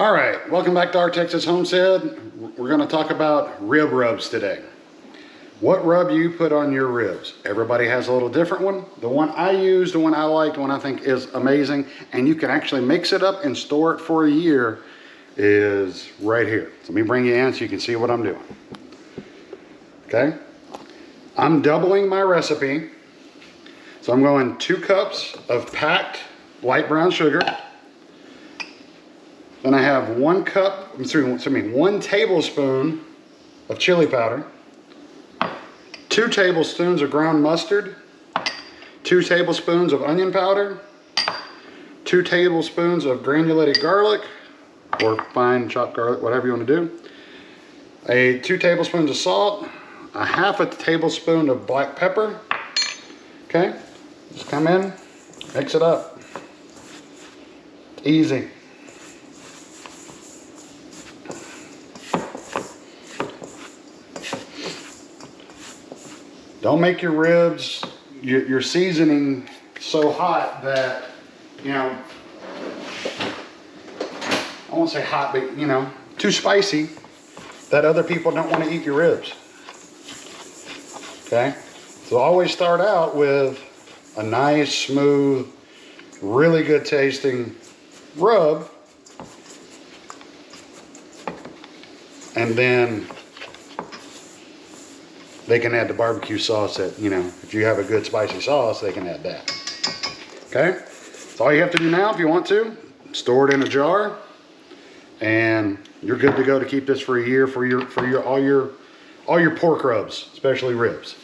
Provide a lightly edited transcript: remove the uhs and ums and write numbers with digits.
All right, welcome back to our Texas Homestead. We're going to talk about rib rubs today. What rub you put on your ribs? Everybody has a little different one. The one I use, the one I like, the one I think is amazing, and you can actually mix it up and store it for a year, is right here. So let me bring you in so you can see what I'm doing. Okay, I'm doubling my recipe. So I'm going 2 cups of packed light brown sugar. Then I have 1 tablespoon of chili powder, 2 tablespoons of ground mustard, 2 tablespoons of onion powder, 2 tablespoons of granulated garlic, or fine chopped garlic, whatever you want to do, 2 tablespoons of salt, a half a tablespoon of black pepper. Okay, just come in, mix it up. Easy. Don't make your ribs, your seasoning so hot that, I won't say hot, but too spicy that other people don't want to eat your ribs. Okay? So always start out with a nice, smooth, really good tasting rub. And then they can add the barbecue sauce that, if you have a good spicy sauce, they can add that. Okay? So all you have to do now, if you want to, store it in a jar, and you're good to go to keep this for a year for all your pork rubs, especially ribs.